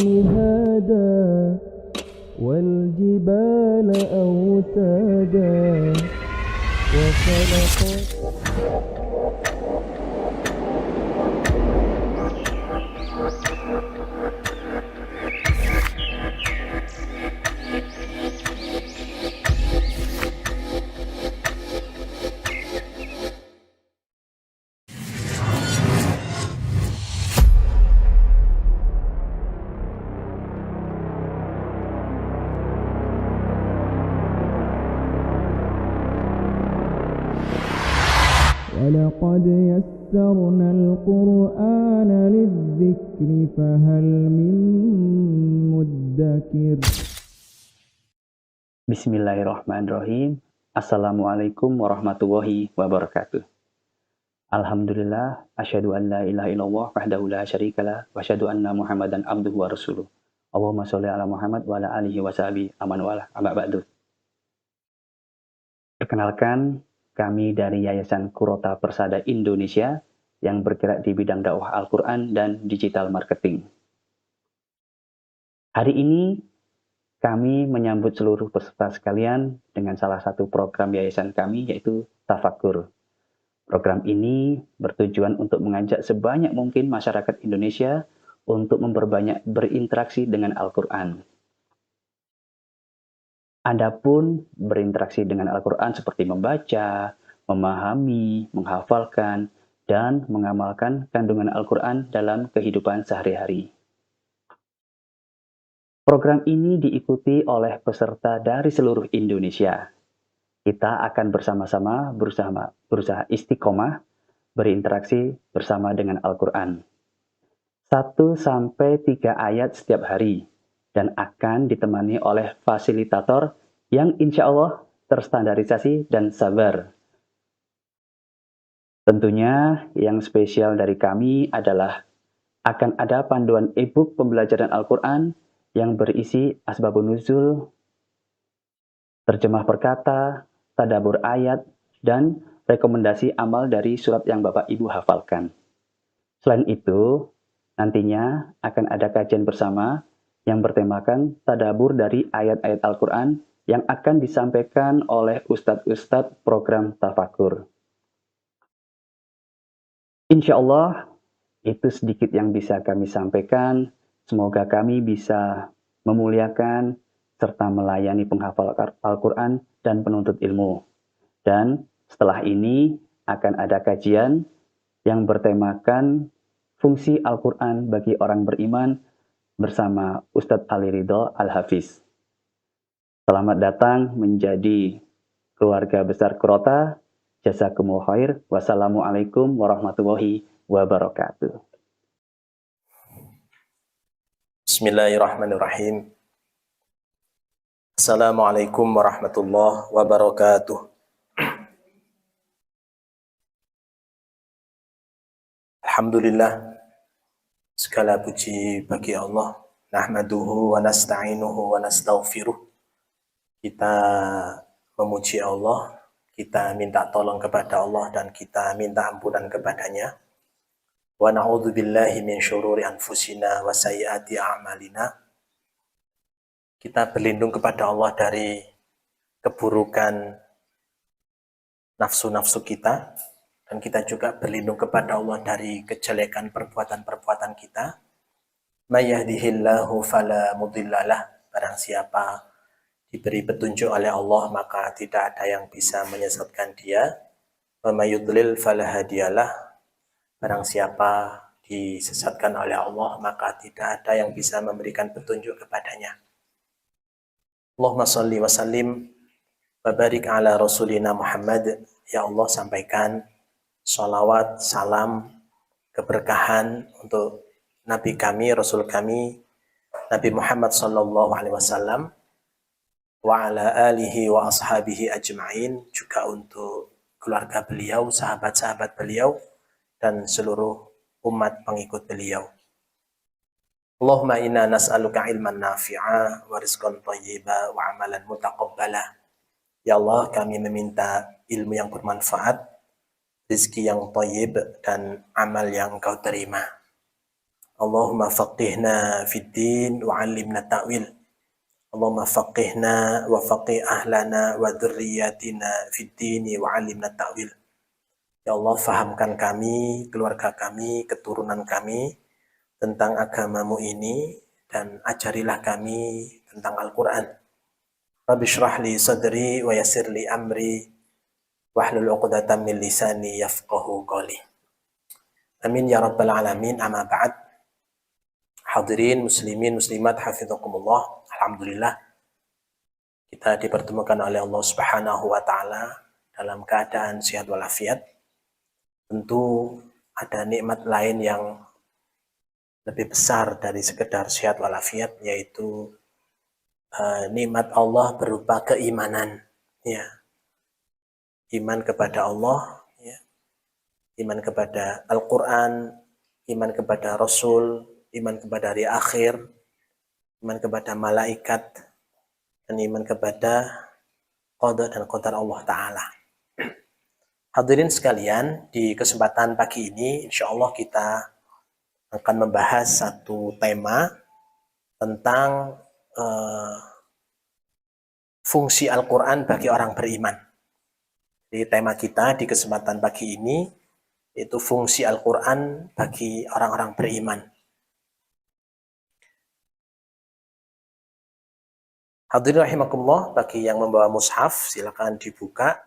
مهادا والجبال أوتادا وخلق ولقد يسرنا القرآن للذكر فهل من مدكر. Bismillahirrahmanirrahim. Assalamualaikum warahmatullahi wabarakatuh. Alhamdulillah, asyhadu an la ilaha illallah wahdahu la syarikalah wa asyhadu anna Muhammadan abduhu wa rasuluh. Allahumma sholli ala Muhammad wa ala alihi wa sahbihi aman wala amma ba'du. Perkenalkan, kami dari Yayasan Qurrata Persada Indonesia yang bergerak di bidang dakwah Al-Quran dan digital marketing. Hari ini kami menyambut seluruh peserta sekalian dengan salah satu program yayasan kami, yaitu Tafakur. Program ini bertujuan untuk mengajak sebanyak mungkin masyarakat Indonesia untuk memperbanyak berinteraksi dengan Al-Quran. Adapun berinteraksi dengan Al-Quran seperti membaca, memahami, menghafalkan, dan mengamalkan kandungan Al-Quran dalam kehidupan sehari-hari. Program ini diikuti oleh peserta dari seluruh Indonesia. Kita akan bersama-sama berusaha istiqomah berinteraksi bersama dengan Al-Quran. 1-3 ayat setiap hari dan akan ditemani oleh fasilitator yang insya Allah terstandarisasi dan sabar. Tentunya yang spesial dari kami adalah akan ada panduan e-book pembelajaran Al-Quran yang berisi asbabun nuzul, terjemah perkata, tadabbur ayat, dan rekomendasi amal dari surat yang Bapak Ibu hafalkan. Selain itu, nantinya akan ada kajian bersama yang bertemakan tadabbur dari ayat-ayat Al-Quran yang akan disampaikan oleh ustadz-ustadz program Tafakur. Insya Allah, itu sedikit yang bisa kami sampaikan. Semoga kami bisa memuliakan serta melayani penghafal Al-Quran dan penuntut ilmu. Dan setelah ini akan ada kajian yang bertemakan fungsi Al-Quran bagi orang beriman bersama Ustadz Ali Ridho Al-Hafiz. Selamat datang menjadi keluarga besar Qurrata. Jazakumullah khair. Wassalamualaikum warahmatullahi wabarakatuh. Bismillahirrahmanirrahim. Assalamualaikum warahmatullahi wabarakatuh. Alhamdulillah, segala puji bagi Allah. Nahmaduhu wa nasta'inuhu wa nastaghfiruh. Kita memuji Allah, kita minta tolong kepada Allah dan kita minta ampunan kepadanya. Wa na'udzu billahi min syururi anfusina wa sayyiati a'malina. Kita berlindung kepada Allah dari keburukan nafsu-nafsu kita, dan kita juga berlindung kepada Allah dari kejelekan perbuatan-perbuatan kita. May yahdihillahu fala mudhillalah. Barang siapa diberi petunjuk oleh Allah, maka tidak ada yang bisa menyesatkan dia. Wa may yudlil fala hadiyalah. Barang siapa disesatkan oleh Allah, maka tidak ada yang bisa memberikan petunjuk kepadanya. Allahumma salli wa sallim wa barik ala rasulina Muhammad. Ya Allah, sampaikan sholawat, salam, keberkahan untuk Nabi kami, Rasul kami, Nabi Muhammad sallallahu alaihi wasallam, wa ala alihi wa ashabihi ajma'in, juga untuk keluarga beliau, sahabat-sahabat beliau, dan seluruh umat pengikut beliau. Allahumma inna nas'aluka ilman nafi'a wa rizqan thayyiba wa amalan mutaqabbala. Ya Allah, kami meminta ilmu yang bermanfaat, rezeki yang thayyib, dan amal yang Engkau terima. Allahumma faqihna fid din wa 'allimna ta'wil. Allahumma faqihna wa faqih ahlana wa dzurriyyatina fid din wa 'allimna ta'wil. Ya Allah, fahamkan kami, keluarga kami, keturunan kami tentang agamamu ini dan ajarilah kami tentang Al-Qur'an. Rabbi shrah li sadri wa yassir li amri wahlul 'uqdatam min lisani yafqahu qawli. Amin ya rabbal alamin. Amma ba'd. Hadirin muslimin muslimat hafizakumullah. Alhamdulillah kita dipertemukan oleh Allah Subhanahu wa taala dalam keadaan sehat walafiat. Tentu ada nikmat lain yang lebih besar dari sekedar sehat walafiat, yaitu nikmat Allah berupa keimanan, ya. Iman kepada Allah, ya. Iman kepada Al-Qur'an, iman kepada Rasul, iman kepada hari akhir, iman kepada malaikat, dan iman kepada qada dan qadar Allah Ta'ala. Hadirin sekalian, di kesempatan pagi ini, insya Allah kita akan membahas satu tema tentang fungsi Al-Quran bagi orang beriman. Jadi tema kita di kesempatan pagi ini, yaitu fungsi Al-Quran bagi orang-orang beriman. Hadirin rahimakumullah, bagi yang membawa mushaf silakan dibuka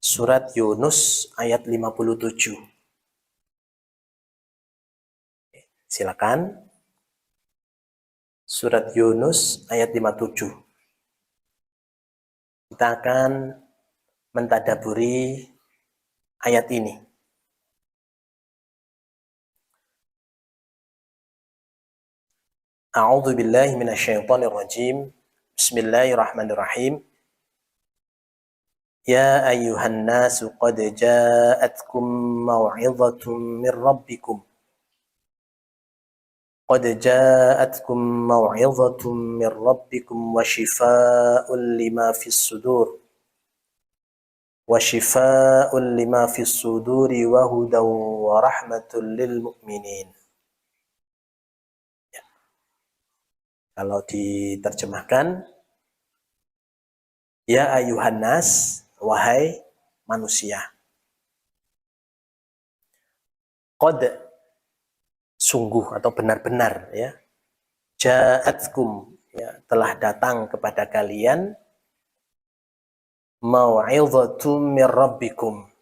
surat Yunus ayat 57. Silakan. Surat Yunus ayat 57. Kita akan mentadaburi ayat ini. A'udzu billahi minasyaitonir rajim. Bismillahirrahmanirrahim. Ya ayyuhan nasu qad ja'atkum mau'izatun min rabbikum. Qad ja'atkum mau'izatun min rabbikum wa shifaa'un lima fis sudur. Wa shifaa'un lima fis suduri wa hudaw wa rahmatul lil mu'minin. Kalau diterjemahkan, ya ayuhan nas, wahai manusia. Qad, sungguh atau benar-benar, ya. Ja'atkum, ya, telah datang kepada kalian mau'izatun mir rabbikum.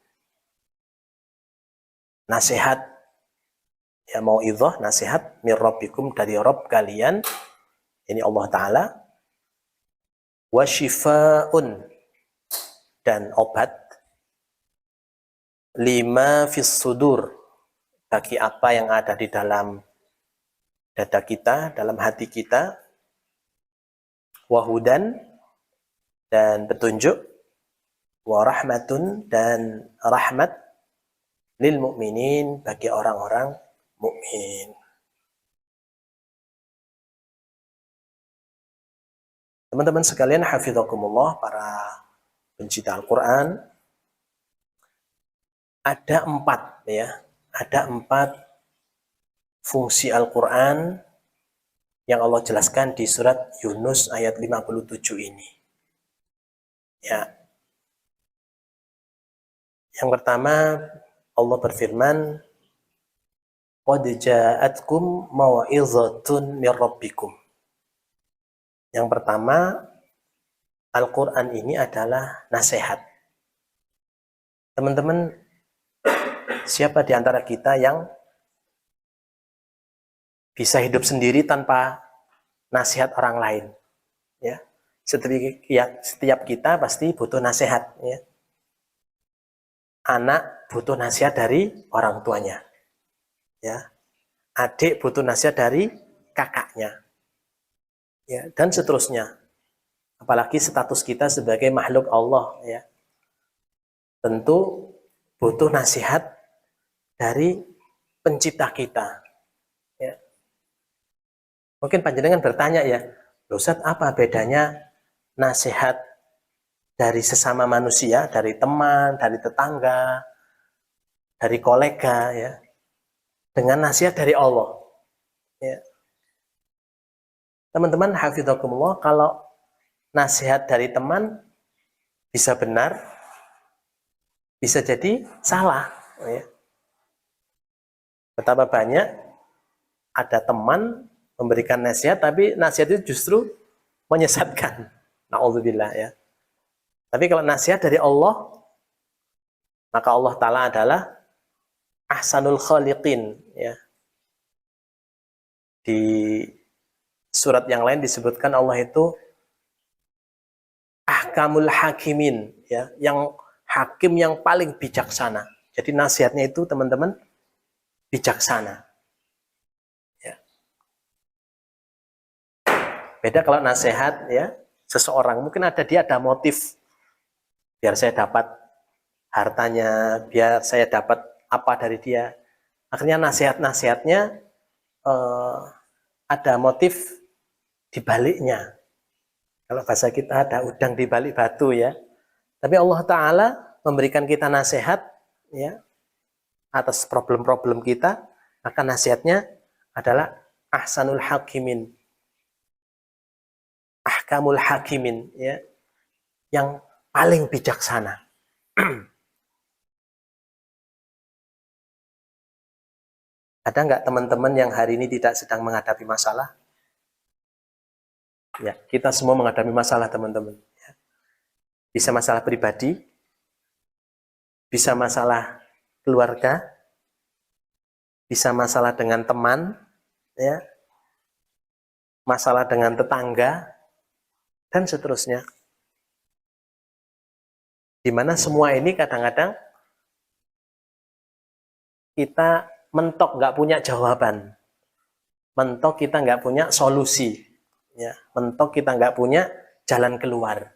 Nasihat, ya, mau'izah, nasihat mir rabbikum, dari Rabb kalian. Ini Allah Ta'ala. Wa shifa'un, dan obat. Lima fis sudur, bagi apa yang ada di dalam dada kita, dalam hati kita. Wahudan, dan petunjuk. Wa rahmatun, dan rahmat. Lil mu'minin, bagi orang-orang mukmin. Teman-teman sekalian, hafizakumullah, para pencinta Al-Quran, ada 4, ya. Ada 4 fungsi Al-Quran yang Allah jelaskan di surat Yunus ayat 57 ini. Ya. Yang pertama, Allah berfirman, qad ja'atkum mau'izatun mir rabbikum. Yang pertama, Al-Quran ini adalah nasihat. Teman-teman, siapa di antara kita yang bisa hidup sendiri tanpa nasihat orang lain? Ya, setiap kita pasti butuh nasihat. Ya. Anak butuh nasihat dari orang tuanya. Ya. Adik butuh nasihat dari kakaknya. Ya, dan seterusnya. Apalagi status kita sebagai makhluk Allah, ya. Tentu butuh nasihat dari pencipta kita. Ya. Mungkin panjenengan bertanya, ya, Ustaz, apa bedanya nasihat dari sesama manusia, dari teman, dari tetangga, dari kolega, ya, dengan nasihat dari Allah? Ya. Teman-teman hafidhakumullah, kalau nasihat dari teman bisa benar, bisa jadi salah. Ya. Betapa banyak ada teman memberikan nasihat, tapi nasihat itu justru menyesatkan. Na'udzubillah ya. Tapi kalau nasihat dari Allah, maka Allah Ta'ala adalah ahsanul khaliqin. Ya. Di surat yang lain disebutkan Allah itu ahkamul hakimin, ya, yang hakim yang paling bijaksana. Jadi nasihatnya itu teman-teman bijaksana. Ya. Beda kalau nasihat ya seseorang, mungkin dia ada motif biar saya dapat hartanya, biar saya dapat apa dari dia. Akhirnya nasihatnya ada motif di baliknya. Kalau bahasa kita ada udang di balik batu ya. Tapi Allah Ta'ala memberikan kita nasihat ya atas problem-problem kita, maka nasihatnya adalah ahsanul hakimin, ahkamul hakimin ya, yang paling bijaksana. Ada nggak teman-teman yang hari ini tidak sedang menghadapi masalah? Ya, kita semua menghadapi masalah teman-teman. Ya. Bisa masalah pribadi, bisa masalah keluarga, bisa masalah dengan teman, ya, masalah dengan tetangga, dan seterusnya. Di mana semua ini kadang-kadang kita mentok nggak punya jawaban, mentok kita nggak punya solusi, ya, mentok kita nggak punya jalan keluar.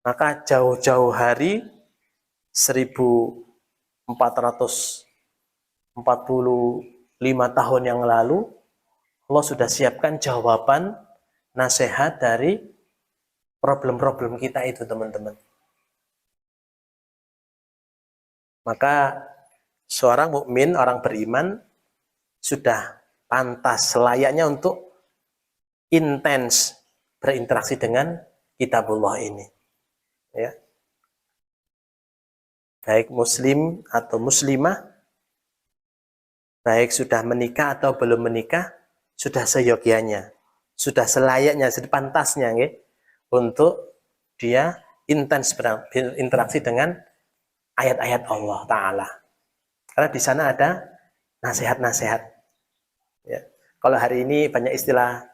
Maka jauh-jauh hari 1445 tahun yang lalu Allah sudah siapkan jawaban nasihat dari problem-problem kita itu teman-teman. Maka seorang mukmin, orang beriman sudah pantas selayaknya untuk intens berinteraksi dengan kitabullah ini. Ya. Baik muslim atau muslimah, baik sudah menikah atau belum menikah, sudah seyogyanya, sudah selayaknya, sudah pantasnya untuk dia intens berinteraksi dengan ayat-ayat Allah Ta'ala. Karena di sana ada nasihat-nasihat. Ya. Kalau hari ini banyak istilah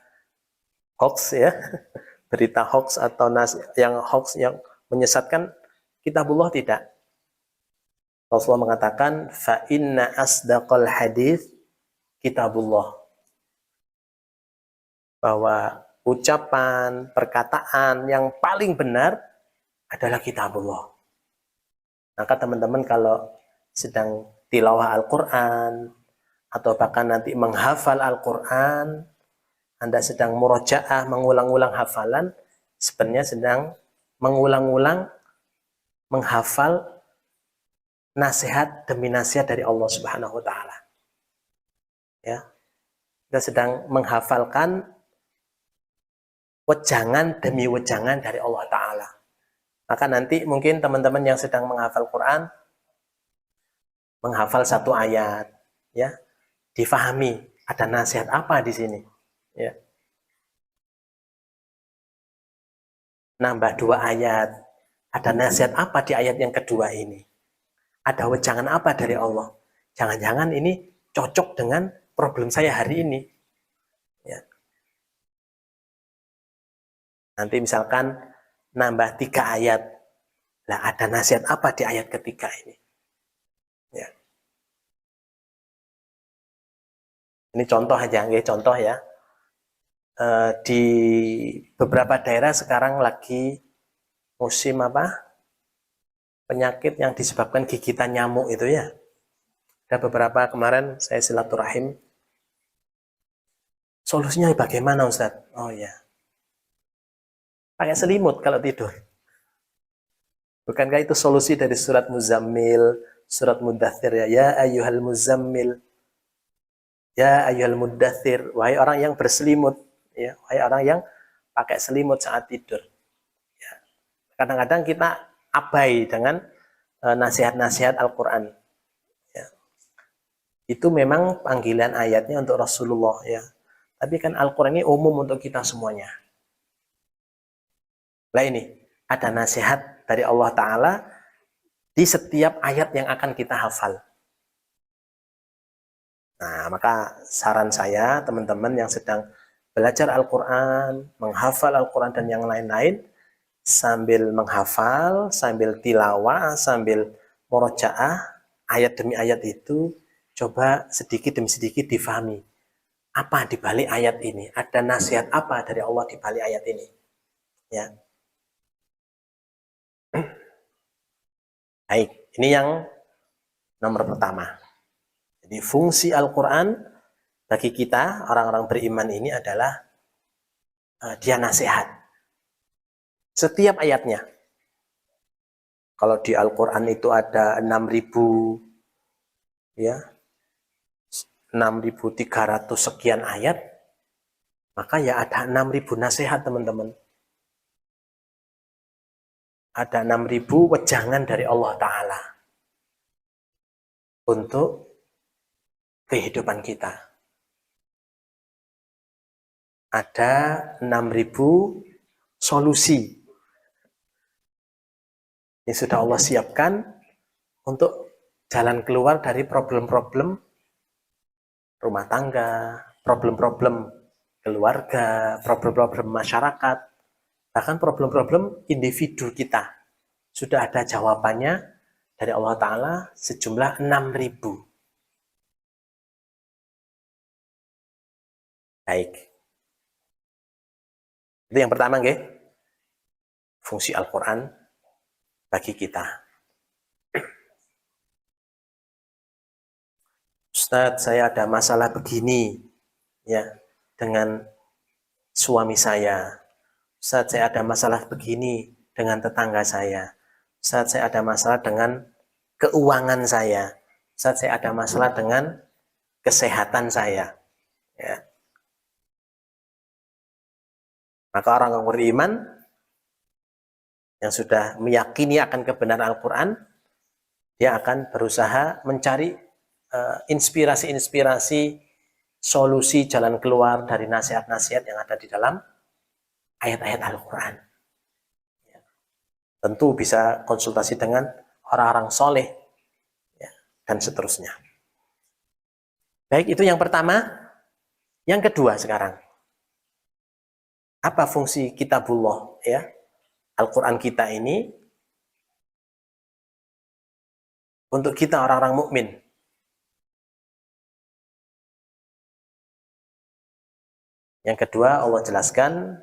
hoax ya, berita hoax atau yang hoax yang menyesatkan, kitabullah tidak. Rasulullah mengatakan, fa inna asdaqal hadits kitabullah. Bahwa ucapan, perkataan yang paling benar adalah kitabullah. Maka teman-teman kalau sedang tilawah Al-Quran, atau bahkan nanti menghafal Al-Quran, Anda sedang murojaah, mengulang-ulang hafalan, sebenarnya sedang mengulang-ulang menghafal nasihat demi nasihat dari Allah Subhanahu wa Ta'ala. Ya. Kita sedang menghafalkan wejangan demi wejangan dari Allah Ta'ala. Maka nanti mungkin teman-teman yang sedang menghafal Quran, menghafal satu ayat, ya, difahami ada nasihat apa di sini, ya. Nambah 2 ayat, ada nasihat apa di ayat yang kedua ini? Ada wejangan apa dari Allah? Jangan-jangan ini cocok dengan problem saya hari ini. Ya. Nanti misalkan nambah 3 ayat, lah ada nasihat apa di ayat ketiga ini? Ya. Ini contoh aja, contoh ya. Di beberapa daerah sekarang lagi musim apa? Penyakit yang disebabkan gigitan nyamuk itu ya. Ada beberapa kemarin saya silaturahim. Solusinya bagaimana Ustaz? Oh ya. Pakai selimut kalau tidur. Bukankah itu solusi dari surat Muzammil, surat Mudaththir ya? Ya ayyuhal muzammil. Ya ayyuhal muddatsir, wahai orang yang berselimut, ya, wahai orang yang pakai selimut saat tidur. Ya. Kadang-kadang kita abai dengan nasihat-nasihat Al-Qur'an. Ya. Itu memang panggilan ayatnya untuk Rasulullah, ya. Tapi kan Al-Qur'an ini umum untuk kita semuanya. Nah ini, ada nasihat dari Allah Ta'ala di setiap ayat yang akan kita hafal. Nah, maka saran saya, teman-teman yang sedang belajar Al-Quran, menghafal Al-Quran dan yang lain-lain, sambil menghafal, sambil tilawah, sambil murojaah, ayat demi ayat itu, coba sedikit demi sedikit difahami. Apa di balik ayat ini? Ada nasihat apa dari Allah di balik ayat ini? Ya. Baik, ini yang nomor pertama. Jadi fungsi Al-Quran bagi kita, orang-orang beriman ini adalah dia nasihat. Setiap ayatnya. Kalau di Al-Quran itu ada 6.000, ya, 6.300 sekian ayat, maka ya ada 6.000 nasihat, teman-teman. Ada 6.000 wejangan dari Allah Ta'ala untuk kehidupan kita. Ada 6.000 solusi yang sudah Allah siapkan untuk jalan keluar dari problem-problem rumah tangga, problem-problem keluarga, problem-problem masyarakat, bahkan problem-problem individu kita. Sudah ada jawabannya dari Allah Ta'ala sejumlah 6.000. Baik. Itu yang pertama, nggih. Fungsi Al-Quran bagi kita. Ustadz, saya ada masalah begini, ya, dengan suami saya. Ustadz, saya ada masalah begini dengan tetangga saya. Ustadz, saya ada masalah dengan keuangan saya. Ustadz, saya ada masalah dengan kesehatan saya. Ya. Maka orang yang beriman yang sudah meyakini akan kebenaran Al-Quran, dia akan berusaha mencari inspirasi-inspirasi, solusi jalan keluar dari nasihat-nasihat yang ada di dalam ayat-ayat Al-Quran. Ya. Tentu bisa konsultasi dengan orang-orang soleh, ya, dan seterusnya. Baik, itu yang pertama. Yang kedua sekarang, apa fungsi kitabullah, ya, Al-Quran kita ini untuk kita orang-orang mukmin? Yang kedua Allah jelaskan,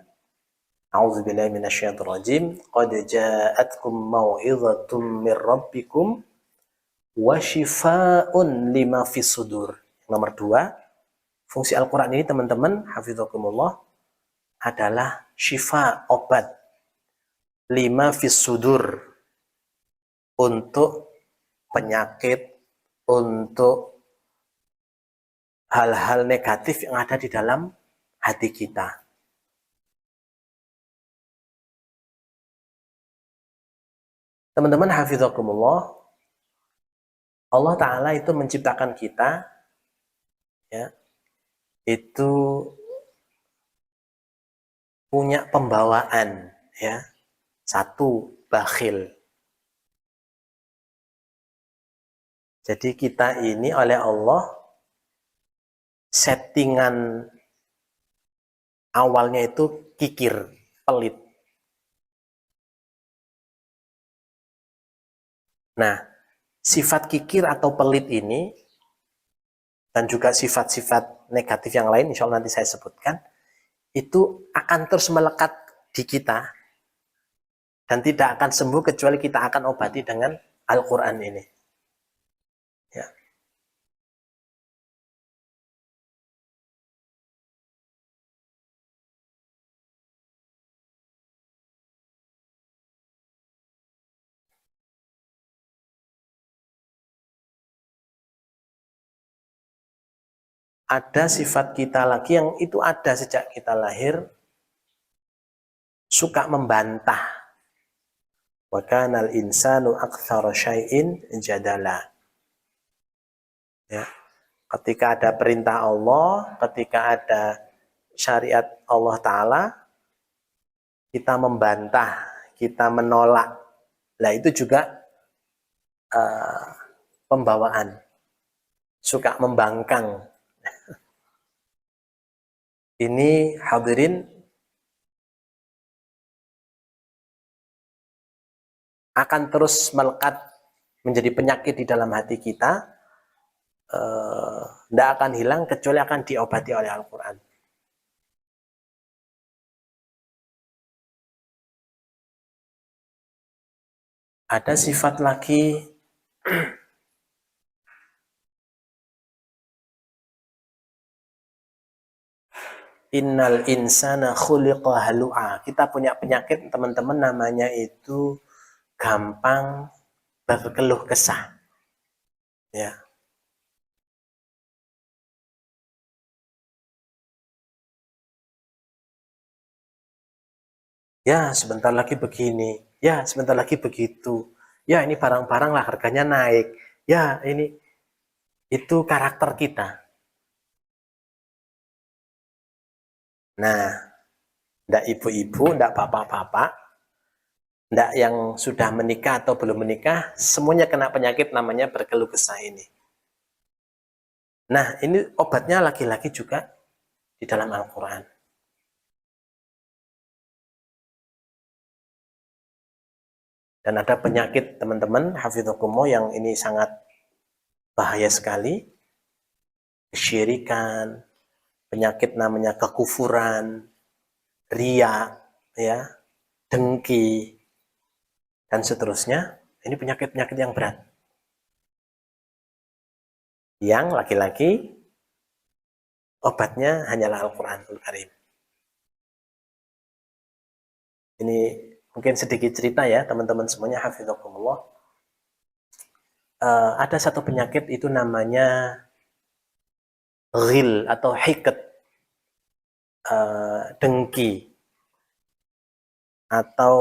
A'udzubillahi minasyaitonirrajim, qad ja'atkum mau'izatun mir rabbikum wa syifaa'un lima fis sudur. Nomor dua, fungsi Al-Quran ini, teman-teman, hafizakumullah, adalah syifa, obat, lima fis sudur, untuk penyakit, untuk hal-hal negatif yang ada di dalam hati kita. Teman-teman hafizakumullah, Allah Ta'ala itu menciptakan kita, ya, itu punya pembawaan, ya. Satu, bakhil. Jadi kita ini oleh Allah settingan awalnya itu kikir, pelit. Nah, sifat kikir atau pelit ini dan juga sifat-sifat negatif yang lain, insya Allah nanti saya sebutkan, itu akan terus melekat di kita dan tidak akan sembuh kecuali kita akan obati dengan Al-Quran ini. Ya. ada sifat kita lagi yang itu ada sejak kita lahir, suka membantah. Wa kanal insanu aktsara syai'in jadala. Ya. Ketika ada perintah Allah, ketika ada syariat Allah Ta'ala, kita membantah, kita menolak. Nah itu juga pembawaan, suka membangkang. Ini hadirin akan terus melekat menjadi penyakit di dalam hati kita, tidak akan hilang kecuali akan diobati oleh Al-Quran. Ada sifat lagi innal insana khuliqa halu'a. Kita punya penyakit teman-teman namanya itu gampang berkeluh kesah. Ya. Ya, sebentar lagi begini. Ya, sebentar lagi begitu. Ya, ini barang-barang lah harganya naik. Ya, ini itu karakter kita. Nah, ndak ibu-ibu, ndak bapak-bapak, ndak yang sudah menikah atau belum menikah, semuanya kena penyakit namanya berkeluh kesah ini. Nah, ini obatnya laki-laki juga di dalam Al-Quran. Dan ada penyakit teman-teman, hafidhukumullah, yang ini sangat bahaya sekali. Kesyirikan, penyakit namanya kekufuran, riya, ya, dengki, dan seterusnya. Ini penyakit-penyakit yang berat. Yang laki-laki, obatnya hanyalah Al-Quranul Karim. Ini mungkin sedikit cerita ya teman-teman semuanya, hafidhukumullah. Ada satu penyakit itu namanya ghil atau hiqat, dengki, atau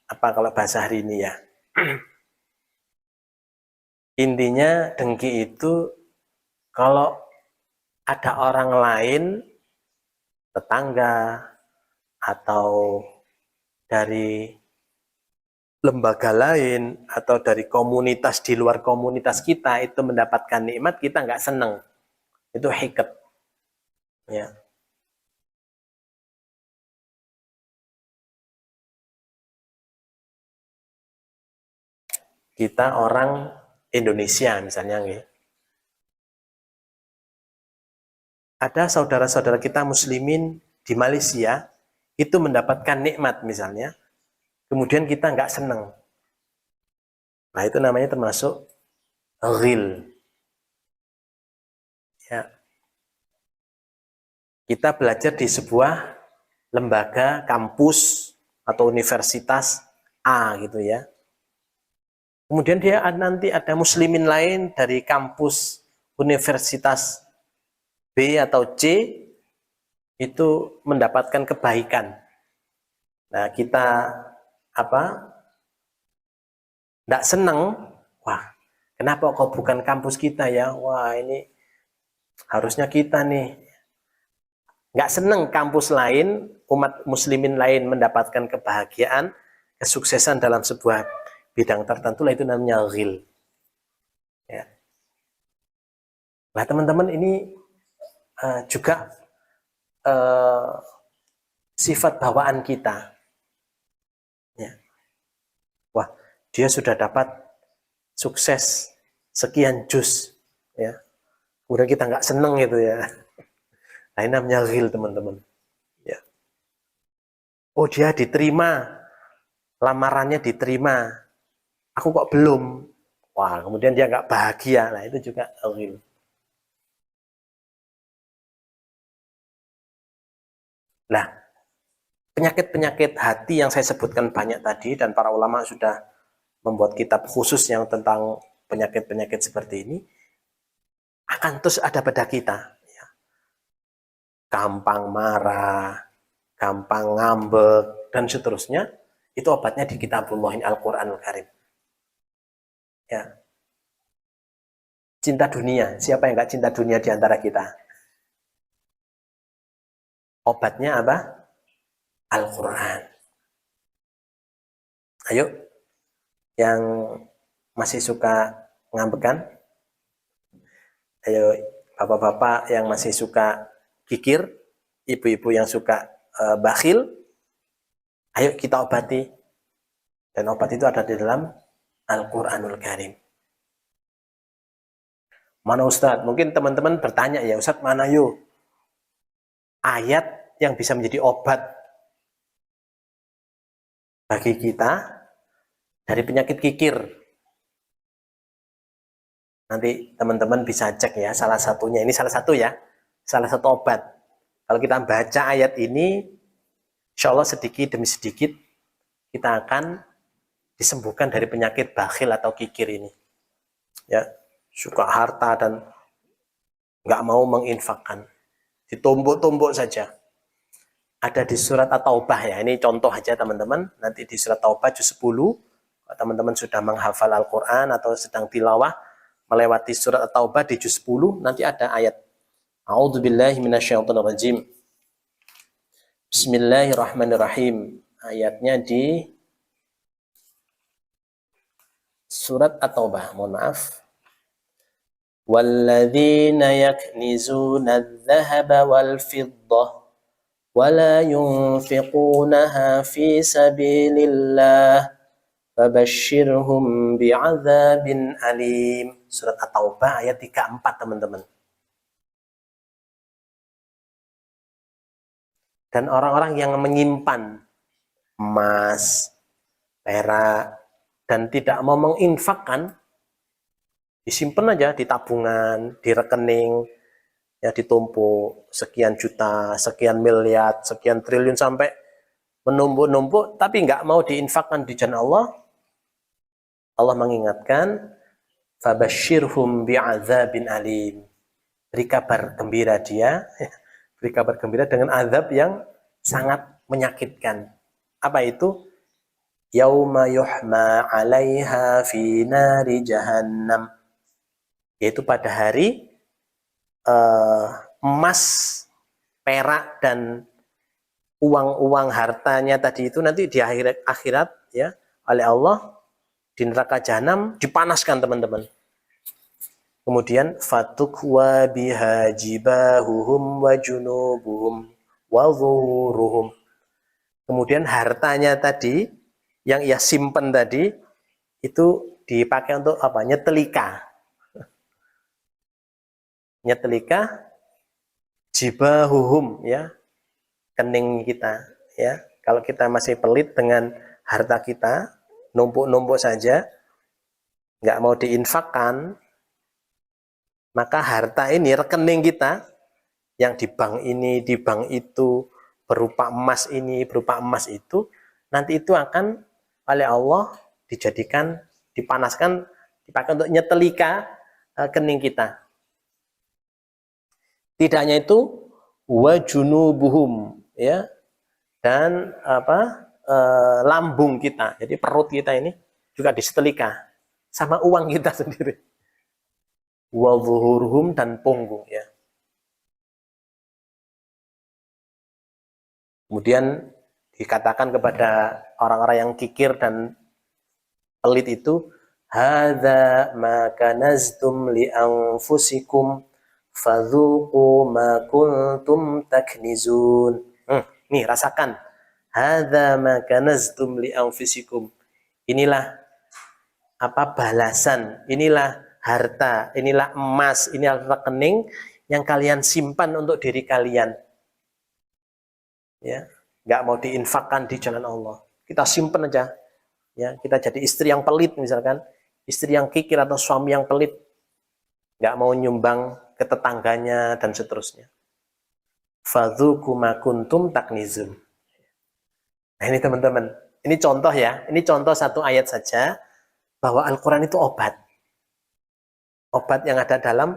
apa kalau bahasa hari ini ya. Intinya dengki itu kalau ada orang lain, tetangga, atau dari lembaga lain, atau dari komunitas di luar komunitas kita itu mendapatkan nikmat, kita nggak seneng. Itu hiqat. Ya. Kita orang Indonesia misalnya, ada saudara-saudara kita muslimin di Malaysia itu mendapatkan nikmat misalnya, kemudian kita nggak seneng. Nah itu namanya termasuk ghil. Ya. Kita belajar di sebuah lembaga, kampus, atau universitas A gitu ya. Kemudian dia nanti ada muslimin lain dari kampus universitas B atau C itu mendapatkan kebaikan. Nah, kita nggak seneng, wah, kenapa kok bukan kampus kita ya? Wah, ini harusnya kita nih. Nggak seneng kampus lain, umat muslimin lain mendapatkan kebahagiaan, kesuksesan dalam sebuah bidang tertentu, lah itu namanya ghil. Ya. Nah teman-teman, ini juga sifat bawaan kita. Ya. Wah, dia sudah dapat sukses sekian juz, ya. Kemudian kita nggak seneng gitu ya. Nah ini namanya ghil teman-teman. Ya. Oh dia diterima, lamarannya diterima. Aku kok belum. Wah, kemudian dia nggak bahagia. Nah, itu juga ghil. Nah, penyakit-penyakit hati yang saya sebutkan banyak tadi, dan para ulama sudah membuat kitab khusus yang tentang penyakit-penyakit seperti ini, akan terus ada pada kita. Ya. Gampang marah, gampang ngambek, dan seterusnya, itu obatnya di Kitabullahin Al-Quranul Karim. Ya. Cinta dunia, siapa yang nggak cinta dunia di antara kita? Obatnya apa? Al-Quran. Ayo, yang masih suka ngambekan, ayo bapak-bapak yang masih suka kikir, ibu-ibu yang suka bakhil, ayo kita obati. Dan obat itu ada di dalam Al-Quranul Karim. Mana Ustadz? Mungkin teman-teman bertanya ya, Ustadz mana yuk ayat yang bisa menjadi obat bagi kita dari penyakit kikir. Nanti teman-teman bisa cek ya, salah satunya. Ini salah satu ya, salah satu obat. Kalau kita baca ayat ini, insya Allah sedikit demi sedikit kita akan disembuhkan dari penyakit bakhil atau kikir ini. Ya, suka harta dan nggak mau menginfakkan. Ditumbuk-tumbuk saja. Ada di surat At-Taubah ya, ini contoh aja teman-teman. Nanti di surat Taubah juz 10, teman-teman sudah menghafal Al-Quran atau sedang tilawah, melewati surat At-Taubah di juz 10, nanti ada ayat. A'udzubillahi minasyaitonirrajim. Bismillahirrahmanirrahim. Ayatnya di surat At-Taubah, mohon maaf. Walladzina yaknizuna adh-dhahaba wal-fiddah ولا ينفقونها في سبيل الله فبشرهم بعذاب أليم. Surat At-Taubah ayat 34 teman-teman. Dan orang-orang yang menyimpan emas, perak, dan tidak mau menginfakkan, disimpan aja di tabungan, di rekening, ya ditumpuk sekian juta, sekian miliar, sekian triliun sampai menumpuk-numpuk, tapi nggak mau diinfakkan di jalan Allah. Allah mengingatkan, fabashirhum bi'adzabin alim. Beri kabar gembira dia, beri kabar gembira dengan azab yang sangat menyakitkan. Apa itu? Yauma yuhma 'alaiha fi nari jahannam. Yaitu pada hari emas, perak dan uang-uang hartanya tadi itu nanti di akhirat ya oleh Allah di neraka jahanam dipanaskan teman-teman. Kemudian fatukwa biha jibahuhum wa junubuhum wa zuhuruhum. Kemudian hartanya tadi yang ia simpen tadi itu dipakai untuk apa? Nyetelika. Nyetelika jibahuhum ya, kening kita ya. Kalau kita masih pelit dengan harta kita, numpuk-numpuk saja, nggak mau diinfakkan, maka harta ini, rekening kita yang di bank ini, di bank itu, berupa emas ini, berupa emas itu, nanti itu akan oleh Allah dijadikan, dipanaskan, dipakai untuk nyetelika kening kita. Tidak hanya itu, wa junubuhum ya, dan lambung kita, jadi perut kita ini juga disetelika sama uang kita sendiri. Wa zuhuruhum, dan punggung ya. Kemudian dikatakan kepada orang-orang yang kikir dan pelit itu, hadza ma kanaztum li anfusikum fadzuqu ma kuntum taknizun. Nih rasakan. Hadza ma kanaztum li anfusikum. Inilah apa balasan, inilah harta, inilah emas, inilah rekening yang kalian simpan untuk diri kalian. Ya, nggak mau diinfakkan di jalan Allah. Kita simpan aja. Ya, kita jadi istri yang pelit misalkan, istri yang kikir atau suami yang pelit, nggak mau nyumbang ke tetangganya dan seterusnya. Fadzuqu ma kuntum taknizun. Nah ini teman-teman, ini contoh ya, ini contoh satu ayat saja bahwa Al-Quran itu obat. Obat yang ada dalam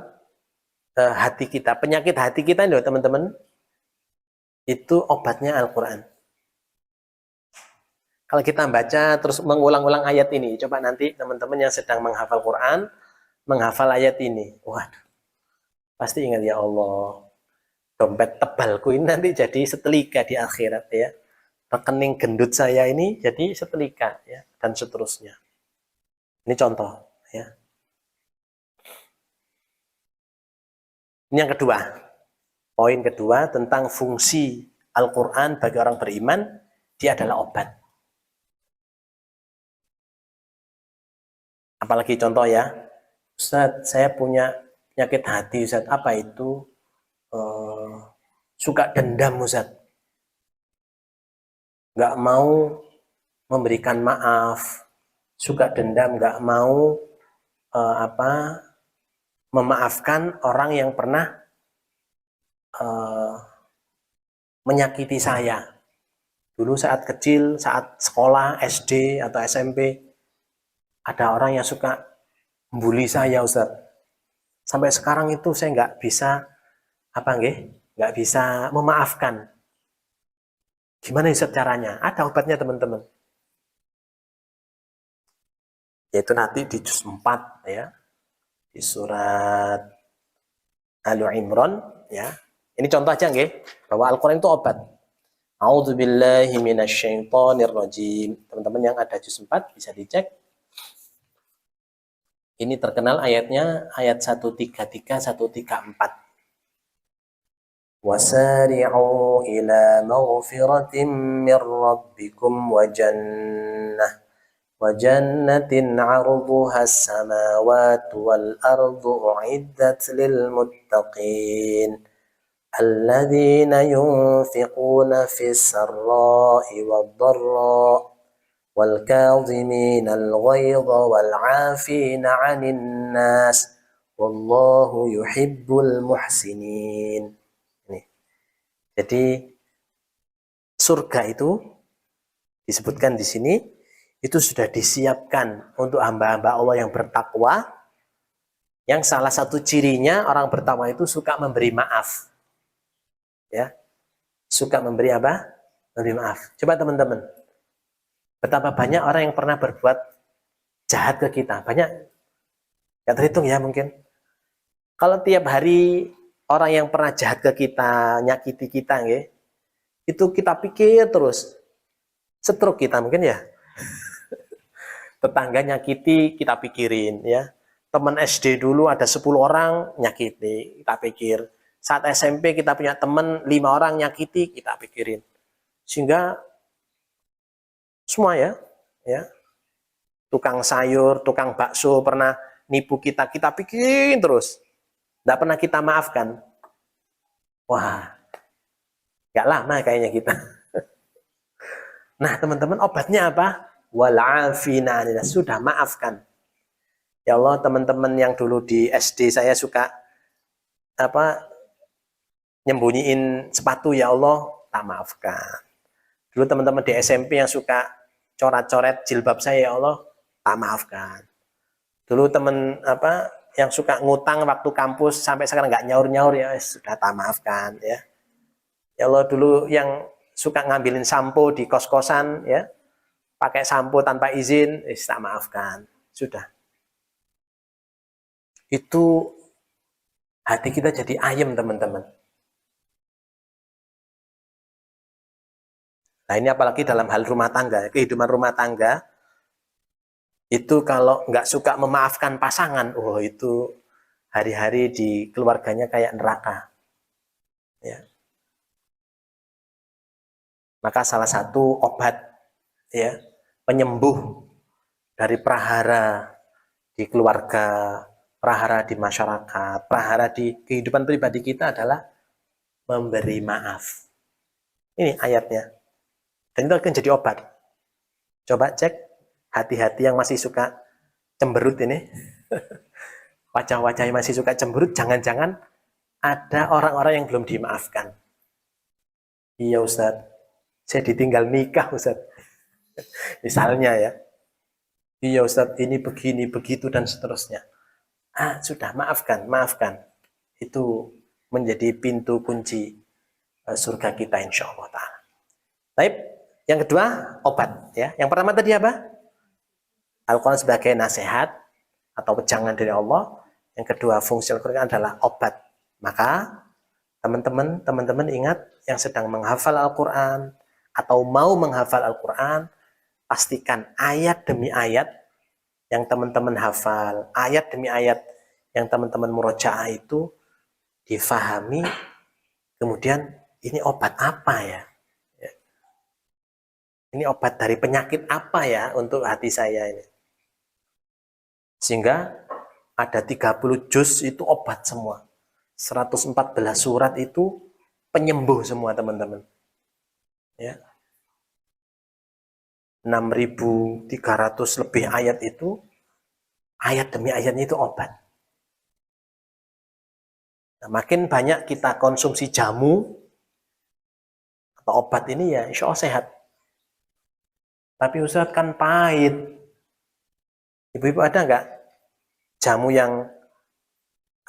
hati kita, penyakit hati kita loh teman-teman, itu obatnya Al-Quran. Kalau kita baca terus mengulang-ulang ayat ini, coba nanti teman-teman yang sedang menghafal Quran, menghafal ayat ini, waduh, pasti ingat ya Allah, dompet tebalku ini nanti jadi setelika di akhirat ya, rekening gendut saya ini jadi setelika ya, dan seterusnya. Ini contoh ya. Ini yang kedua, poin kedua tentang fungsi Al-Quran bagi orang beriman, dia adalah obat. Apalagi contoh ya, Ustaz, saya punya penyakit hati, Ustaz. Apa itu? Suka dendam, Ustaz. Nggak mau memberikan maaf, suka dendam, nggak mau memaafkan orang yang pernah menyakiti saya. Dulu saat kecil, saat sekolah, SD atau SMP, ada orang yang suka membuli saya, Ustaz. Sampai sekarang itu saya nggak bisa nggak bisa memaafkan. Gimana Ustaz caranya? Ada obatnya teman-teman. Yaitu nanti di juz 4 ya, di surat Al-Imran ya. Ini contoh aja nggih, bahwa Al-Qur'an itu obat. A'udzubillahi minasyaitonirrajim. Teman-teman yang ada juz 4 bisa dicek. Ini terkenal ayatnya, ayat 133, 134. Wasari'u ila maghfiratin min rabbikum wa jannatin 'arduha as-samawati wal ardu u'iddat lil muttaqin alladzina yunfiquna fis sarra'i wad dharra wal kadhimina al ghaidha wal 'afina 'anil nas wallahu yuhibbul muhsinin. Jadi surga itu disebutkan di sini itu sudah disiapkan untuk hamba-hamba Allah yang bertakwa, yang salah satu cirinya orang bertakwa itu suka memberi maaf. Ya. Suka memberi apa? Memberi maaf. Coba teman-teman, betapa banyak orang yang pernah berbuat jahat ke kita. Banyak. Nggak terhitung ya mungkin. Kalau tiap hari orang yang pernah jahat ke kita, nyakiti kita, itu kita pikir terus. Stroke kita mungkin ya. Tetangga nyakiti, kita pikirin ya. Teman SD dulu ada 10 orang nyakiti, kita pikir. Saat SMP kita punya teman 5 orang nyakiti, kita pikirin. Sehingga semua ya. Tukang sayur, tukang bakso pernah nipu kita, kita pikirin terus. Tidak pernah kita maafkan. Wah, gak lama kayaknya kita. Nah teman-teman, obatnya apa? Wal'afina, sudah maafkan. Ya Allah, teman-teman yang dulu di SD saya suka nyembunyiin sepatu, ya Allah, tak maafkan. Dulu teman-teman di SMP yang suka coret-coret jilbab saya, ya Allah, tak maafkan. Dulu teman yang suka ngutang waktu kampus sampai sekarang nggak nyaur-nyaur, ya sudah tak maafkan ya. Ya Allah, dulu yang suka ngambilin sampo di kos-kosan ya, pakai sampo tanpa izin, tak maafkan. Sudah. Itu hati kita jadi ayem teman-teman. Nah ini apalagi dalam hal rumah tangga, kehidupan rumah tangga. Itu kalau nggak suka memaafkan pasangan, itu hari-hari di keluarganya kayak neraka. Ya. Maka salah satu obat ya, penyembuh dari prahara di keluarga, prahara di masyarakat, prahara di kehidupan pribadi kita adalah memberi maaf. Ini ayatnya. Dan itu akan jadi obat. Coba cek hati-hati yang masih suka cemberut ini, wajah-wajah yang masih suka cemberut, jangan-jangan ada orang-orang yang belum dimaafkan. Iya Ustaz, saya ditinggal nikah Ustaz. Misalnya ya. Iya Ustaz, ini begini, begitu, dan seterusnya. Sudah, maafkan. itu menjadi pintu kunci surga kita insya Allah ta'ala. Baik, yang kedua obat ya. Yang pertama tadi apa? Al-Quran sebagai nasihat atau wejangan dari Allah. Yang kedua fungsi Al-Quran adalah obat. Maka teman-teman ingat yang sedang menghafal Al-Quran atau mau menghafal Al-Quran, pastikan ayat demi ayat yang teman-teman hafal, ayat demi ayat yang teman-teman murojaah itu difahami, kemudian ini obat apa ya? Ini obat dari penyakit apa ya untuk hati saya ini? Sehingga ada 30 juz itu obat semua. 114 surat itu penyembuh semua teman-teman. Ya. 6.300 lebih ayat itu, ayat demi ayatnya itu obat. Nah, makin banyak kita konsumsi jamu atau obat ini ya insya Allah sehat. Tapi Ustaz kan pahit. Ibu-ibu ada nggak jamu yang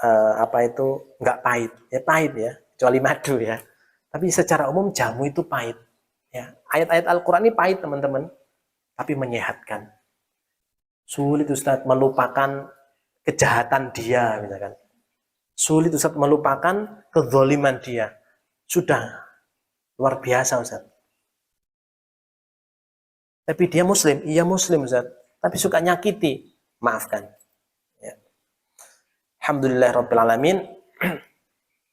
nggak pahit? Ya pahit ya, kecuali madu ya. Tapi secara umum jamu itu pahit. Ya, ayat-ayat Al-Quran ini pahit teman-teman, tapi menyehatkan. Sulit Ustaz melupakan kejahatan dia misalkan. Sulit Ustaz melupakan kezaliman dia. Sudah luar biasa Ustaz. Tapi dia muslim, iya muslim Ustaz. Tapi suka nyakiti, maafkan. Ya. Alhamdulillahirrabbilalamin.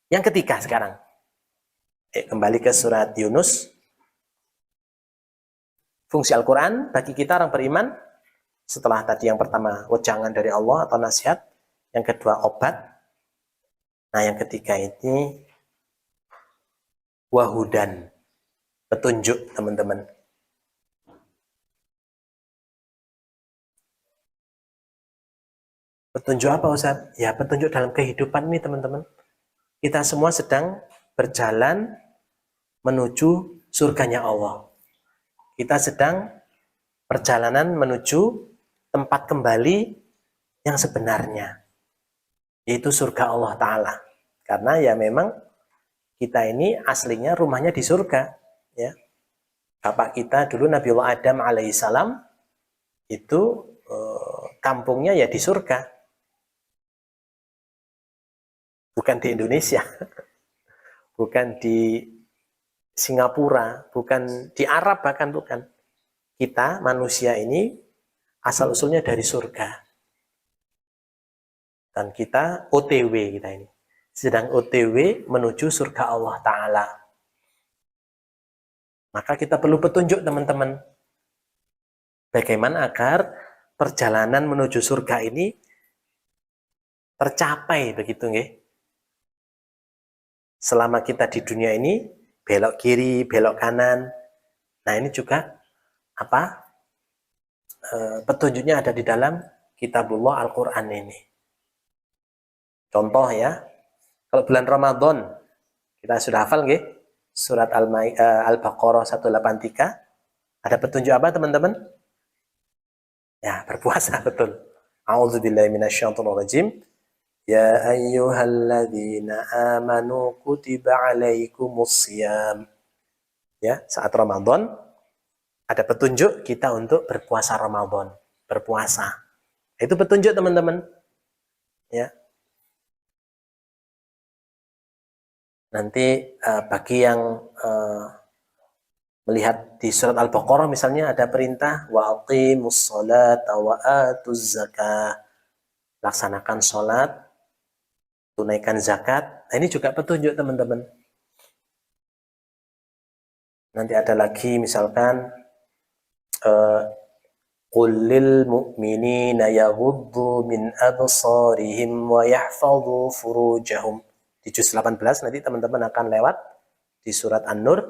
Yang ketiga sekarang. Kembali ke surat Yunus. Fungsi Al-Quran bagi kita orang beriman, setelah tadi yang pertama wejangan dari Allah atau nasihat, yang kedua obat, nah yang ketiga ini wahudan, petunjuk teman-teman. Petunjuk apa Ustaz? Ya petunjuk dalam kehidupan ini teman-teman. Kita semua sedang berjalan menuju surganya Allah. Kita sedang perjalanan menuju tempat kembali yang sebenarnya, yaitu surga Allah Ta'ala. Karena ya memang kita ini aslinya rumahnya di surga. Ya. Bapak kita dulu Nabiullah Adam alaihissalam itu kampungnya ya di surga. Bukan di Indonesia. Bukan di Singapura, bukan di Arab, bahkan bukan. Kita manusia ini asal usulnya dari surga. Dan kita OTW kita ini. Sedang OTW menuju surga Allah Ta'ala. Maka kita perlu petunjuk teman-teman. Bagaimana agar perjalanan menuju surga ini tercapai begitu nggih. Selama kita di dunia ini belok kiri, belok kanan. Nah ini juga petunjuknya ada di dalam kitabullah Al-Quran ini. Contoh ya, kalau bulan Ramadan kita sudah hafal nggih? Surat Al-Baqarah 183. Ada petunjuk apa teman-teman? Ya, berpuasa betul. A'udzubillahi minasyaitonirrajim. Ya ayyuhalladzina amanu kutiba alaikumussyam. Ya, saat Ramadan ada petunjuk kita untuk berpuasa Ramadan, berpuasa. Itu petunjuk teman-teman. Ya. Nanti bagi yang melihat di surat Al-Baqarah misalnya ada perintah wa aqimus sholata wa atuz zakah. Laksanakan sholat, tunaikan zakat. Nah, ini juga petunjuk teman-teman. Nanti ada lagi misalkan qul lil mu'minina yaghuddu min absarihim wa yahfadhu furujahum. Di juz 18 nanti teman-teman akan lewat di surat An-Nur.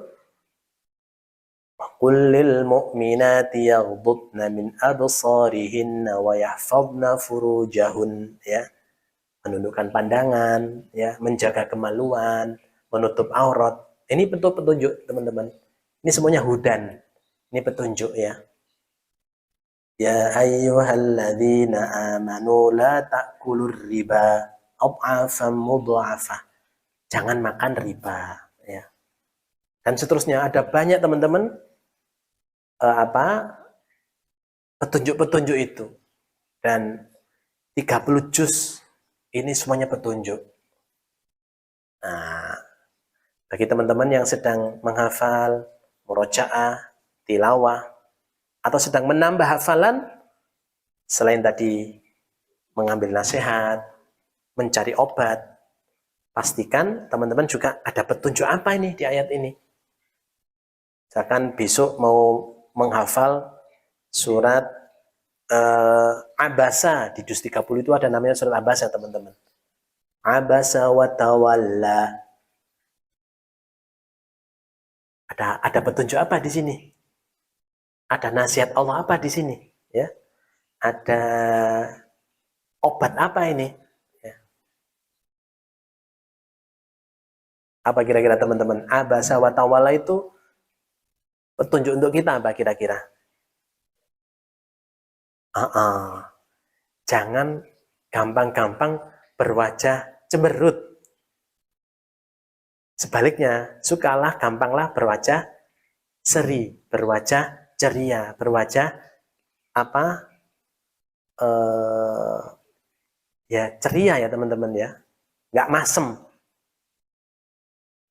Qul lil mu'minati yaghuddna min absarihinna wa yahfadhna furujahun, ya. Menundukkan pandangan, ya, menjaga kemaluan, menutup aurat. Ini petunjuk teman-teman. Ini semuanya hudan. Ini petunjuk ya. Ya ayyuhalladzina amanu la ta'kulur riba. ad'afan mudha'afah. Jangan makan riba, ya. Dan seterusnya ada banyak teman-teman petunjuk-petunjuk itu. Dan 30 juz ini semuanya petunjuk. Nah, bagi teman-teman yang sedang menghafal, murojaah, tilawah, atau sedang menambah hafalan, selain tadi mengambil nasihat, mencari obat, pastikan teman-teman juga ada petunjuk apa ini di ayat ini. Misalkan besok mau menghafal surat Abasa, di juz 30 itu ada namanya surat Abasa, teman-teman. Abasa wa tawalla. Ada petunjuk apa di sini? Ada nasihat Allah apa di sini? Ya. Ada obat apa ini? Ya. Apa kira-kira teman-teman? Abasa wa tawalla itu petunjuk untuk kita apa kira-kira? Jangan gampang-gampang berwajah cemberut. Sebaliknya, sukalah, gampanglah berwajah seri, berwajah ceria, berwajah ya ceria ya teman-teman ya, nggak masem.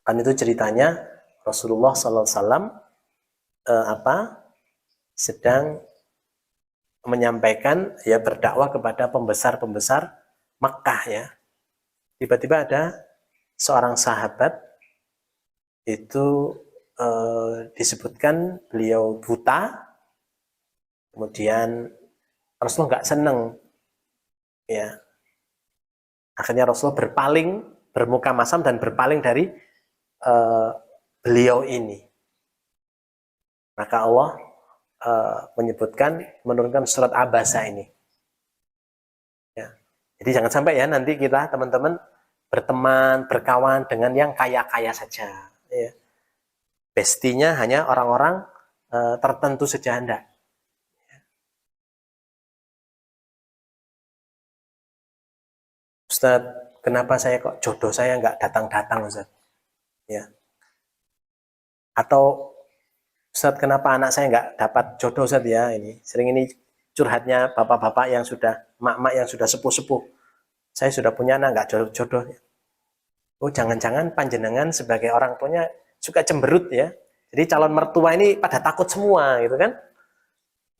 Kan itu ceritanya Rasulullah SAW sedang menyampaikan, ya, berdakwah kepada pembesar-pembesar Makkah, ya. Tiba-tiba ada seorang sahabat itu disebutkan beliau buta, kemudian Rasulullah nggak seneng, ya. Akhirnya Rasulullah berpaling, bermuka masam dan berpaling dari beliau ini. Maka Allah menyebutkan, menurunkan surat Abasa ini. Ya. Jadi jangan sampai ya nanti kita teman-teman berteman, berkawan dengan yang kaya-kaya saja. Ya. Bestinya hanya orang-orang tertentu saja, Anda. Ya. Ustaz, kenapa saya kok jodoh saya nggak datang-datang, Ustaz? Ya. Atau Ustaz, kenapa anak saya nggak dapat jodoh, Ustaz, ya? Ini sering ini curhatnya bapak-bapak yang sudah, mak-mak yang sudah sepuh-sepuh. Saya sudah punya anak nggak jodoh. Oh, jangan-jangan panjenengan sebagai orang tuanya suka cemberut, ya. Jadi calon mertua ini pada takut semua, gitu kan?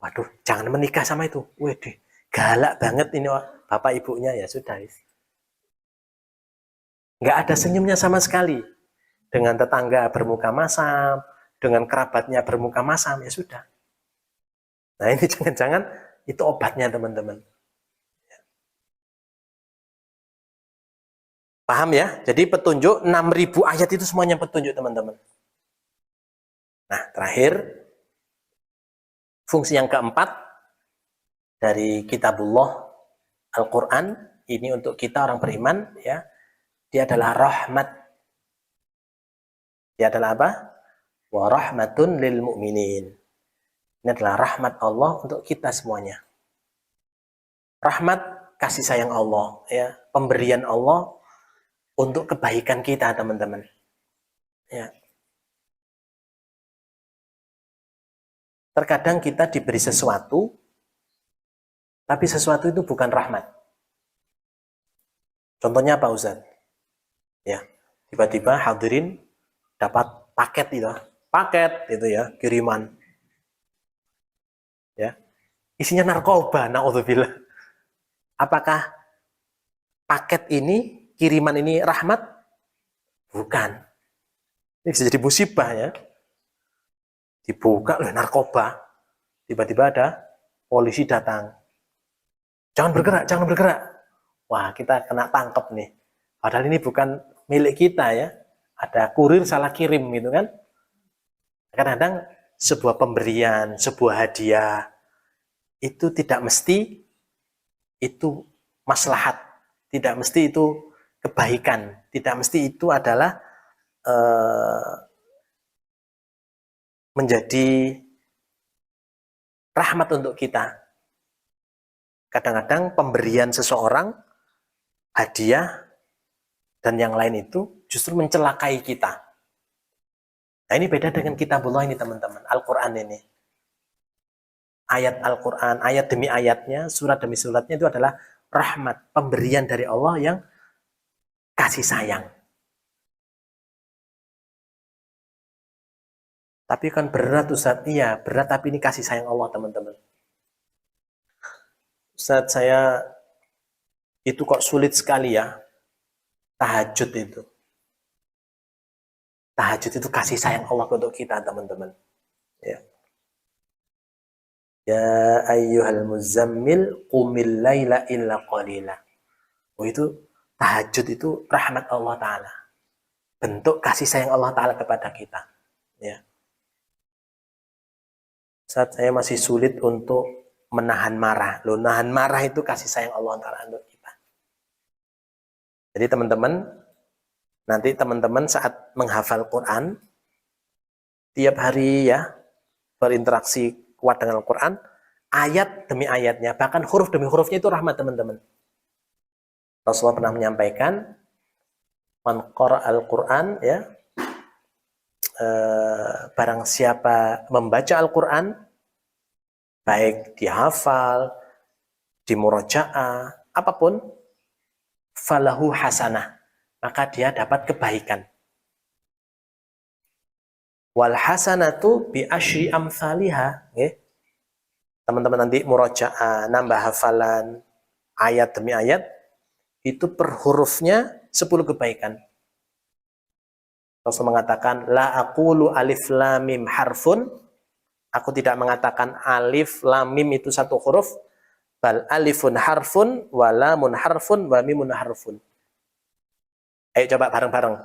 Waduh, jangan menikah sama itu. Waduh, galak banget ini bapak ibunya, ya sudah. Nggak ada senyumnya sama sekali. Dengan tetangga bermuka masam, dengan kerabatnya bermuka masam, ya sudah. Nah ini jangan-jangan itu obatnya, teman-teman. Paham ya? Jadi petunjuk 6.000 ayat itu semuanya petunjuk, teman-teman. Nah, terakhir, fungsi yang keempat dari kitabullah Al-Quran, ini untuk kita orang beriman, ya, dia adalah rahmat. Dia adalah apa? Wa rahmatun lil mu'minin. Ini adalah rahmat Allah untuk kita semuanya. Rahmat, kasih sayang Allah, ya, pemberian Allah untuk kebaikan kita, teman-teman. Ya. Terkadang kita diberi sesuatu, tapi sesuatu itu bukan rahmat. Contohnya apa, Ustaz? Ya, tiba-tiba hadirin dapat paket itu ya, kiriman. Ya. Isinya narkoba, naudzubillah. Apakah paket ini, kiriman ini rahmat? Bukan. Ini bisa jadi musibah, ya. Dibuka loh, narkoba. Tiba-tiba ada polisi datang. Jangan bergerak. Wah, kita kena tangkap nih. Padahal ini bukan milik kita, ya. Ada kurir salah kirim gitu kan. Kadang-kadang sebuah pemberian, sebuah hadiah itu tidak mesti itu maslahat, tidak mesti itu kebaikan, tidak mesti itu adalah menjadi rahmat untuk kita. Kadang-kadang pemberian seseorang hadiah, dan yang lain itu justru mencelakai kita. Nah, ini beda dengan kitabullah ini teman-teman, Al-Quran ini. Ayat Al-Quran, ayat demi ayatnya, surat demi suratnya itu adalah rahmat, pemberian dari Allah yang kasih sayang. Tapi kan berat Ustaz, iya berat, tapi ini kasih sayang Allah teman-teman. Ustaz, saya itu kok sulit sekali ya, tahajud itu. Tahajud itu kasih sayang Allah untuk kita teman-teman. Ya. Ya ayyuhal muzammil qumil laila illa qalila. Oh, itu tahajud itu rahmat Allah Ta'ala. Bentuk kasih sayang Allah Ta'ala kepada kita. Ya. Saat saya masih sulit untuk menahan marah. Loh, nahan marah itu kasih sayang Allah Ta'ala untuk kita. Jadi teman-teman, nanti teman-teman saat menghafal Quran, tiap hari ya, berinteraksi kuat dengan Al-Quran, ayat demi ayatnya, bahkan huruf demi hurufnya itu rahmat teman-teman. Rasulullah pernah menyampaikan, man qara al-Quran, ya, barang siapa membaca Al-Quran, baik dihafal, di murajaah, apapun, falahu hasanah, maka dia dapat kebaikan. Wal hasanatu bi asyri amsalihah, ya. Teman-teman nanti murajaah, nambah hafalan, ayat demi ayat, itu per hurufnya 10 kebaikan. Rasul mengatakan, la aqulu alif lam mim harfun, aku tidak mengatakan alif lam mim itu satu huruf, bal alifun harfun, wa lamun harfun, wa mimun harfun. Ayo coba bareng-bareng.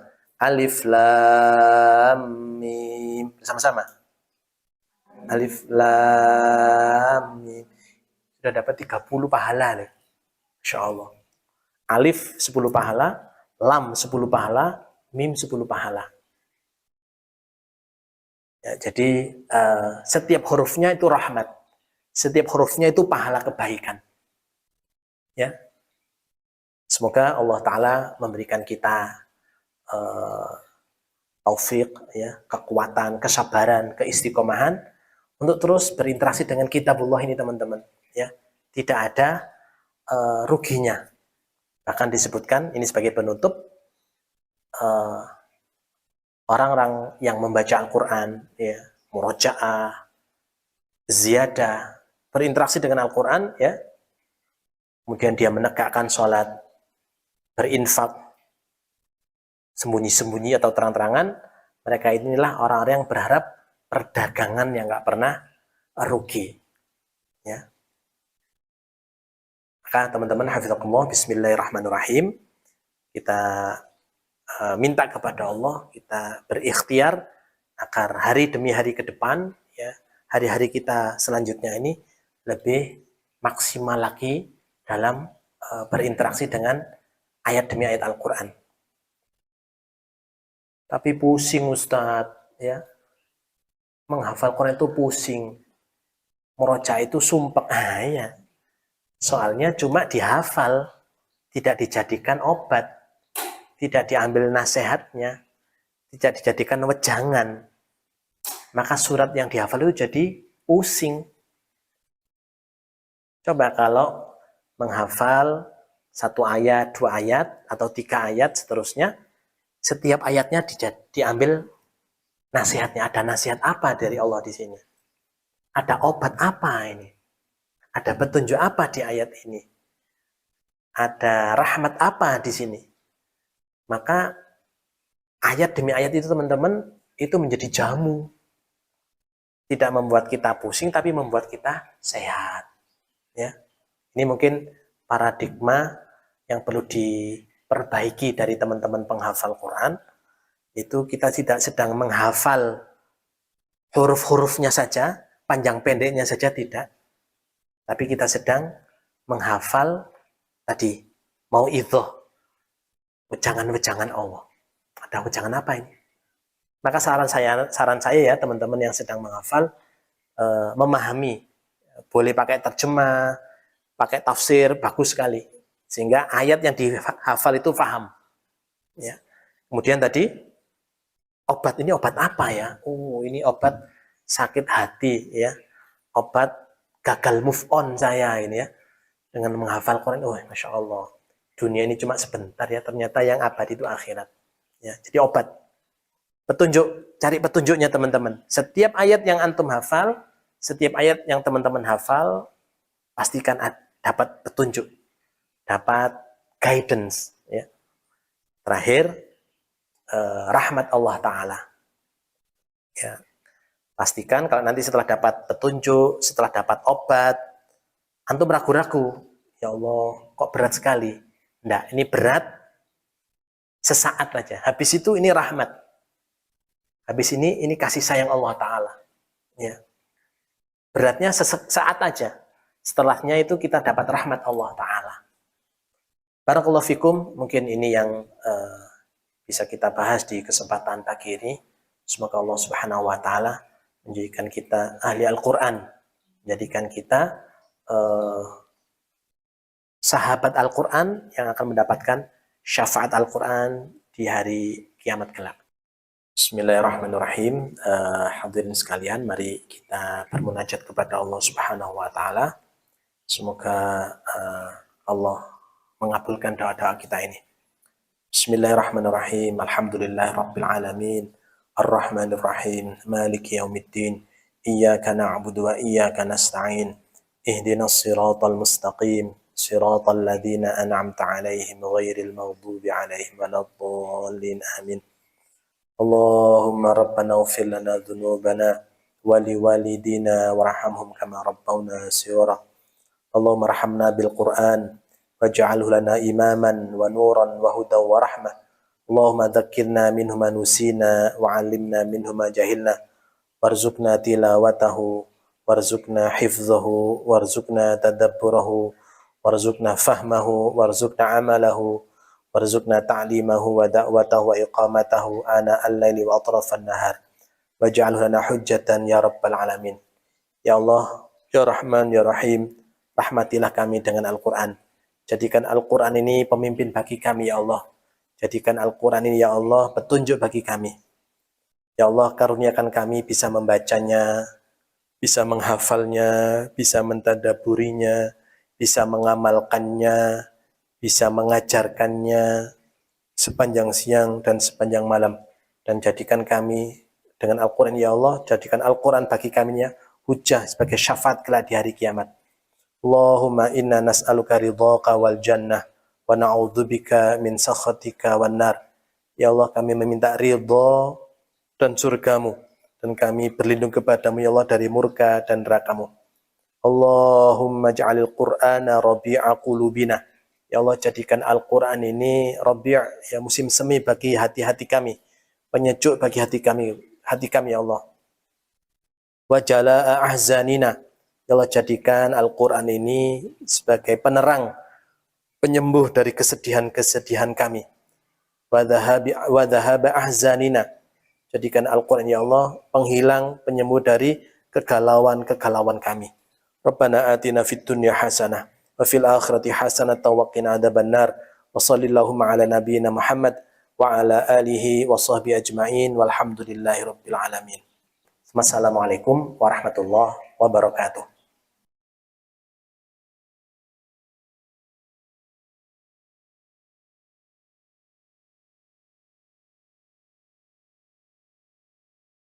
Alif lam mim, bersama-sama. Alif lam mim. Sudah dapat 30 pahala nih. Insya Allah. Alif 10 pahala, lam 10 pahala, mim 10 pahala. Ya, jadi setiap hurufnya itu rahmat. Setiap hurufnya itu pahala kebaikan. Ya. Semoga Allah Ta'ala memberikan kita taufik, ya, kekuatan, kesabaran, keistiqomahan untuk terus berinteraksi dengan kitabullah ini teman-teman. Ya. Tidak ada ruginya. Bahkan disebutkan, ini sebagai penutup, orang-orang yang membaca Al-Quran, ya, murojaah, ziyadah, berinteraksi dengan Al-Quran, ya, kemudian dia menegakkan sholat, berinfak, sembunyi-sembunyi atau terang-terangan, mereka inilah orang-orang yang berharap perdagangan yang nggak pernah rugi. Ya. Maka teman-teman, hafizakumullah, bismillahirrahmanirrahim, kita minta kepada Allah, kita berikhtiar agar hari demi hari ke depan, ya, hari-hari kita selanjutnya ini lebih maksimal lagi dalam berinteraksi dengan ayat demi ayat Al-Quran. Tapi pusing Ustadz, ya, menghafal Quran itu pusing, murojaah itu sumpek, ya. Soalnya cuma dihafal, tidak dijadikan obat, tidak diambil nasihatnya, tidak dijadikan wejangan. Maka surat yang dihafal itu jadi pusing. Coba kalau menghafal 1 ayat, 2 ayat, atau 3 ayat seterusnya, setiap ayatnya diambil nasihatnya. Ada nasihat apa dari Allah di sini? Ada obat apa ini? Ada petunjuk apa di ayat ini? Ada rahmat apa di sini? Maka ayat demi ayat itu teman-teman, itu menjadi jamu. Tidak membuat kita pusing, tapi membuat kita sehat. Ya. Ini mungkin paradigma yang perlu diperbaiki dari teman-teman penghafal Quran. Itu kita tidak sedang menghafal huruf-hurufnya saja, panjang pendeknya saja tidak. Tapi kita sedang menghafal tadi, mau'idhah, wejangan-wejangan Allah. Ada wejangan apa ini? Maka saran saya ya teman-teman yang sedang menghafal, memahami, boleh pakai terjemah, pakai tafsir, bagus sekali. Sehingga ayat yang dihafal itu paham. Ya. Kemudian tadi, obat ini obat apa ya? Oh, ini obat sakit hati ya. Obat gagal move on saya ini ya. Dengan menghafal Quran, oh Masya Allah. Dunia ini cuma sebentar ya, ternyata yang abadi itu akhirat. Ya, jadi obat. Petunjuk, cari petunjuknya teman-teman. Setiap ayat yang antum hafal, setiap ayat yang teman-teman hafal, pastikan dapat petunjuk, dapat guidance. Ya. Terakhir, rahmat Allah Ta'ala. Ya. Pastikan kalau nanti setelah dapat petunjuk, setelah dapat obat, antum ragu-ragu, ya Allah, kok berat sekali. Enggak, ini berat sesaat aja. Habis itu ini rahmat. Habis ini kasih sayang Allah Ta'ala. Ya. Beratnya sesaat aja. Setelahnya itu kita dapat rahmat Allah Ta'ala. Barakallahu fikum, mungkin ini yang bisa kita bahas di kesempatan pagi ini. Semoga Allah Subhanahu wa Ta'ala menjadikan kita ahli Al-Quran, menjadikan kita sahabat Al-Quran yang akan mendapatkan syafaat Al-Quran di hari kiamat kelak. Bismillahirrahmanirrahim. Hadirin sekalian, mari kita bermunajat kepada Allah Subhanahu wa Ta'ala. Semoga Allah mengabulkan doa-doa kita ini. Bismillahirrahmanirrahim. Alhamdulillahirabbil alamin. Ar-Rahmanirrahim. Maliki yaumiddin. Iyyaka na'budu wa iyyaka nasta'in. Ihdinas siratal mustaqim. Siratal ladzina an'amta 'alaihim ghairil maghdubi 'alaihim waladdallin. Amin. Allahumma rabbana ighfir lana dhunubana wa liwalidina warhamhum kama rabbawna shighara. Allahumma arhamna bil Qur'an waj'alhu lana imaman wa nuran wa hudan wa rahmah. Allahumma dhakkirna minhu ma nusina wa 'allimna minhu ma jahilna warzuqna tilawatahu warzuqna hifdhahu warzuqna tadabburahu warzuqna fahmahu warzuqna amalahu warzuqna ta'limahu wa da'watahu wa iqamatahu ana al-laili wa atrafan nahar waj'alhu lana hujjatan ya rabbal alamin. Ya Allah, ya Rahman, ya Rahim, rahmatilah kami dengan Al-Quran. Jadikan Al-Quran ini pemimpin bagi kami ya Allah. Jadikan Al-Quran ini ya Allah petunjuk bagi kami. Ya Allah, karuniakan kami bisa membacanya, bisa menghafalnya, bisa mentadaburinya, bisa mengamalkannya, bisa mengajarkannya sepanjang siang dan sepanjang malam. Dan jadikan kami dengan Al-Quran ya Allah, jadikan Al-Quran bagi kami hujjah sebagai syafaat kelak di hari kiamat. Allahumma inna nas'aluka ridhaka wal jannah wa na'udzubika min sakhatika wan nar. Ya Allah, kami meminta ridha dan surgamu, dan kami berlindung kepadamu ya Allah dari murka dan nerakamu. Allahumma ja'alil Qur'ana rabi'a qulubina. Ya Allah, jadikan Al-Quran ini Rabi', ya musim semi bagi hati-hati kami, penyejuk bagi hati kami ya Allah. Wa jala'a ahzanina. Ya Allah, jadikan Al-Quran ini sebagai penerang, penyembuh dari kesedihan-kesedihan kami. Wa dhahaba ahzanina. Jadikan Al-Quran ya Allah penghilang, penyembuh dari kegalauan-kegalauan kami. Rabbana atina fid dunya hasanah wa fil akhirati hasanatan wa qina adzabannar. Wa sallallahu ala nabiyyina Muhammad wa ala alihi wa sahbihi ajma'in walhamdulillahi rabbil alamin. Wassalamualaikum warahmatullahi wabarakatuh.